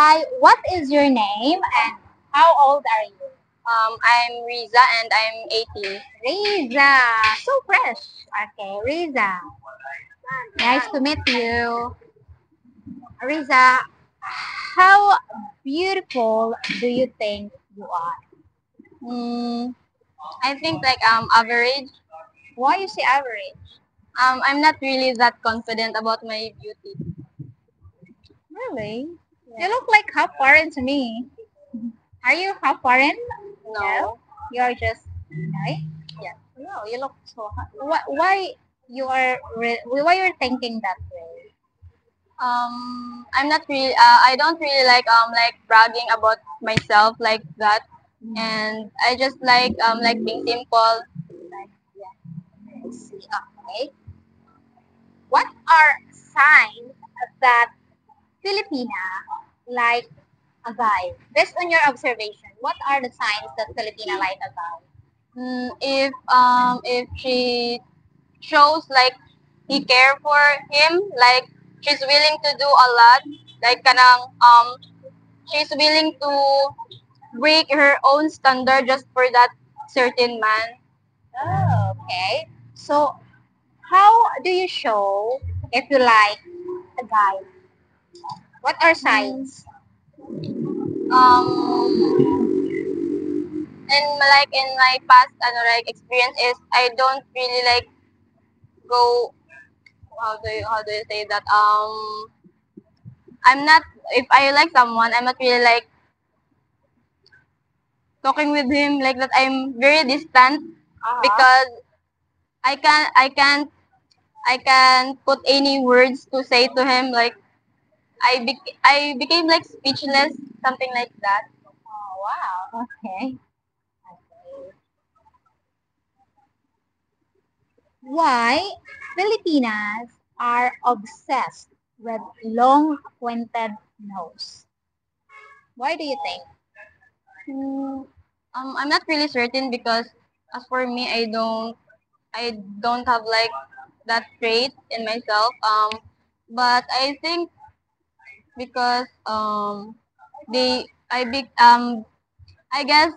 Hi, what is your name and how old are you? I'm Riza and I'm 18. Riza. So fresh. Okay, Riza. Nice to meet you. Riza, how beautiful do you think you are? Mm, I think like average. Why you say average? I'm not really that confident about my beauty. Really? You Yeah. look like half foreign to me. Are you half foreign? No. No. You're just right? Yeah. No, you look so why you are why you're thinking that way? I'm not really. I don't really like bragging about myself like that, and I just like being simple. Like, yeah, I see. Okay. What are signs that Filipina like a guy? Based on your observation, what are the signs that Filipina like a guy? If she shows like he care for him, like she's willing to do a lot, like kanang she's willing to break her own standard just for that certain man. Oh, okay. So, how do you show if you like a guy? What are Mm, signs? um, and like in my past like experience is I don't really like go how do you say that I'm not if I like someone I'm not really like talking with him like that. I'm very distant Uh-huh. because I can't put any words to say to him. Like I became like speechless, something like that. Oh, wow. Okay. Okay. Why Filipinas are obsessed with long pointed nose? Why do you think? Hmm, I'm not really certain because as for me, I don't have like that trait in myself. But I think because I guess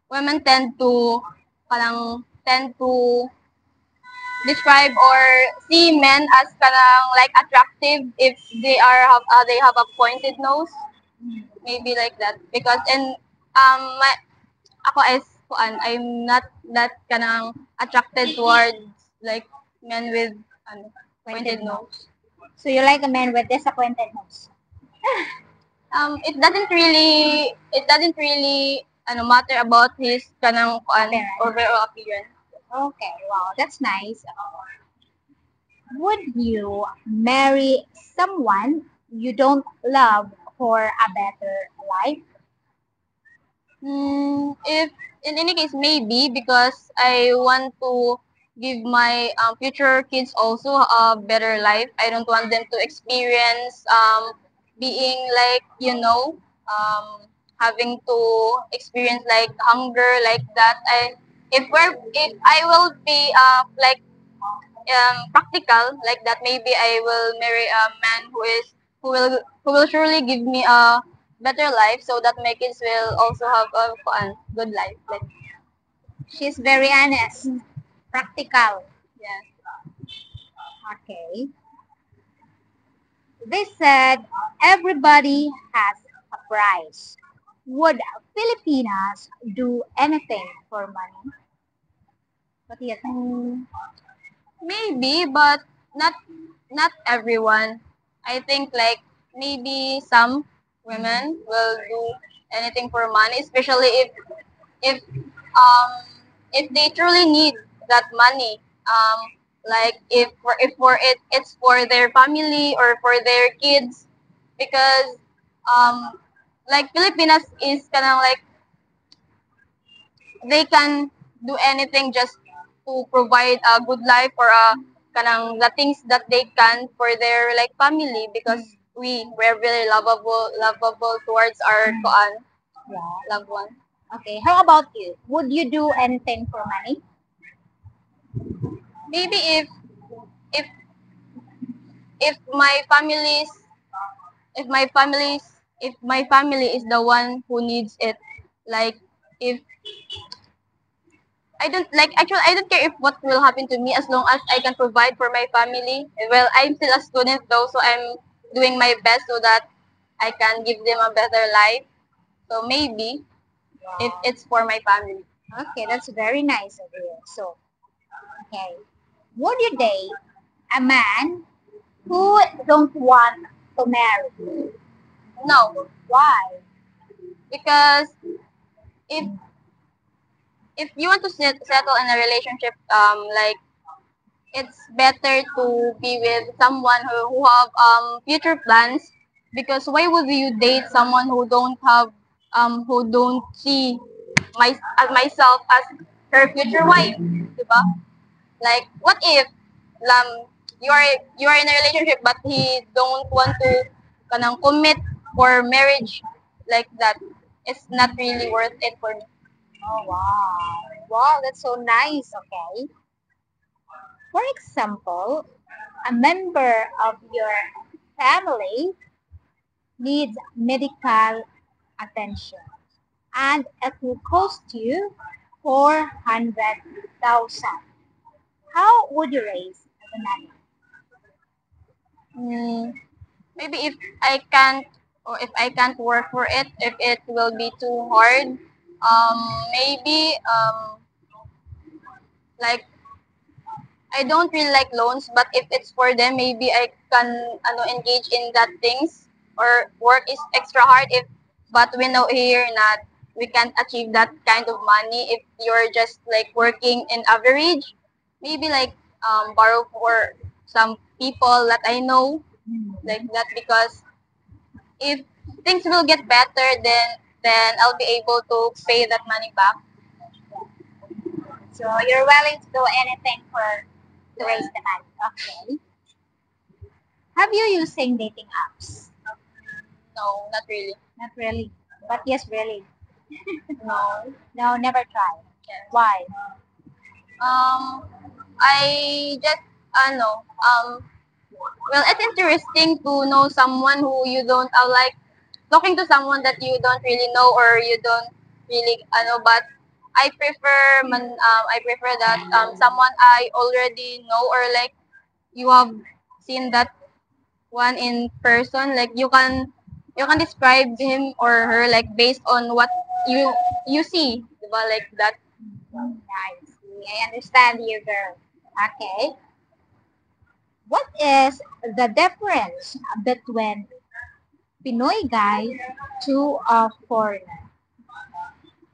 women tend to describe or see men as kanang like attractive if they have a pointed nose, maybe like that because in my ako as kuan I'm not that kanang attracted towards like men with ano, Pointed pointed nose. nose. So you like a man with disappointed nose? It doesn't really matter about his kanang kuan Appearance. overall appearance. Okay, wow, that's nice. Would you marry someone you don't love for a better life? If in any case, maybe because I want to give my future kids also a better life. I don't want them to experience being like having to experience like hunger like that. If I will be like practical like that, maybe I will marry a man who will surely give me a better life so that my kids will also have a good life. Like She's very honest, practical. yeah. Okay. They said everybody has a price. Would Filipinas do anything for money? What do you think? Maybe, but not everyone. I think like maybe some women will do anything for money, especially if um if they truly need that money. Like if it's for their family or for their kids, because um like Filipinas is kind of like they can do anything just to provide a good life or kanang the things that they can for their like family because we're really lovable towards our Yeah. loved one. Okay. How about you? Would you do anything for money? Maybe if if my families if my families if my family is the one who needs it, like if I don't like actually I don't care if what will happen to me as long as I can provide for my family. Well, I'm still a student though, so I'm doing my best so that I can give them a better life. So maybe if it's for my family. Okay, that's very nice of you. So, okay. Would you date a man who don't want to marry? No, Why? because if if you want to settle in a relationship, like it's better to be with someone who have future plans, because why would you date someone who don't see myself as her future wife, diba? Like what if you are in a relationship but he don't want to kanang commit for marriage, like that? It's not really worth it for me. Oh, wow. Wow, that's so nice. Okay. For example, a member of your family needs medical attention and it will cost you 400,000. How would you raise the money? Mm, maybe if I can't, or if I can't work for it, if it will be too hard, maybe like I don't really like loans, but if it's for them, maybe I can engage in that things or work is extra hard. If but we know here that we can't achieve that kind of money if you're just like working in average. Maybe like borrow for some people that I know, like that, because if things will get better, then I'll be able to pay that money back. So you're willing to do anything for to raise the money. Okay. Have you using dating apps? No, not really. Not really. But yes, really. No. No, never tried. Yes. Why? Um, I just well, it's interesting to know someone who you don't like talking to someone that you don't really know or you don't really but I prefer that someone I already know, or like you have seen that one in person, like you can describe him or her like based on what you see, diba? Like that. Nice. I understand you, girl. Okay. What is the difference between Pinoy guy to a foreigner?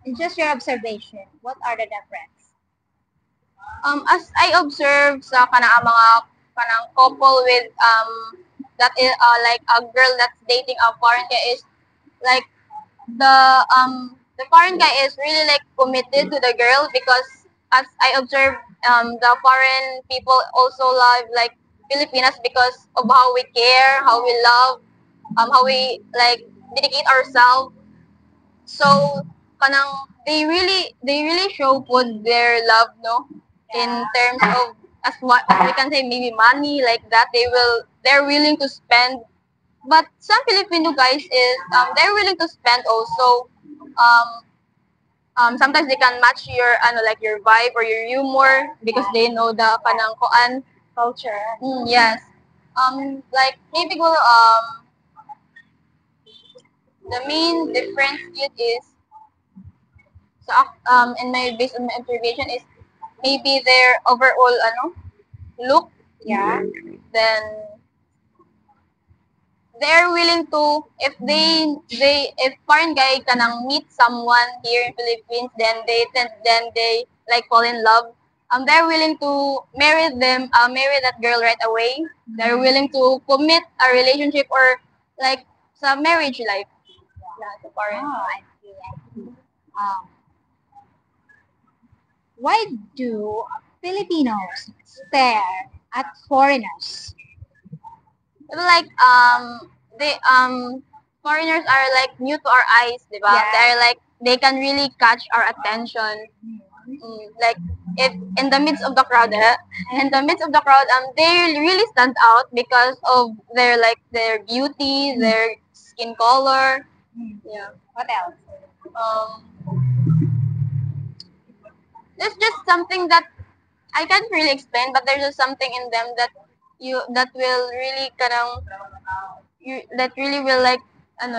In just your observation, what are the difference? As I observe sa kanang mga kanang couple with that is like a girl that's dating a foreign guy is like the foreign guy is really like committed to the girl, because as I observe the foreign people also love like Filipinas because of how we care, how we love, how we like dedicate ourselves. So kanang they really show put their love, no, in terms of as what as we can say maybe money, like that they're willing to spend. But some Filipino guys is they're willing to spend also. um Sometimes they can match your like your vibe or your humor because they know the kanang koan Culture. yes. Like maybe go the main difference yet is so in my based on my observation is maybe their overall look. Yeah. Then they're willing to, if if foreign guy kanang meet someone here in Philippines, then they like fall in love. They're willing to marry that girl right away. They're willing to commit a relationship or like sa marriage life. Yeah, sa foreign. Oh, I see. I see. Um, why do Filipinos stare at foreigners? Like they foreigners are like new to our eyes, diba? Yeah. They're like they can really catch our attention. Like if in the midst of the crowd, in the midst of the crowd, they really stand out because of their like their beauty, their skin color. Yeah. What else? There's just something that I can't really explain, but there's just something in them that will really that really will like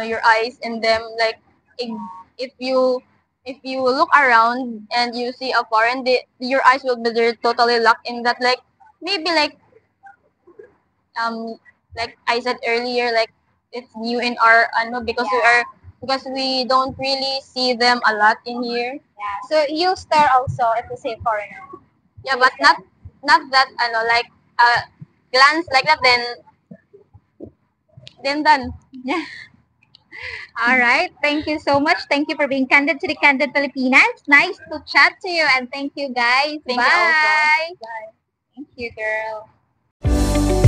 your eyes in them, like if you look around and you see a foreign, your eyes will be totally locked in that, like maybe like I said earlier, like it's new in our because because we don't really see them a lot in here. Yeah. So you stare also if you say foreigner. Yeah, but not that like glance like that, then done. Yeah. All right. Thank you so much. Thank you for being candid to the Candid Filipinas. Nice to chat to you, and thank you guys. Thank Bye. you also. Bye. Thank you, girl.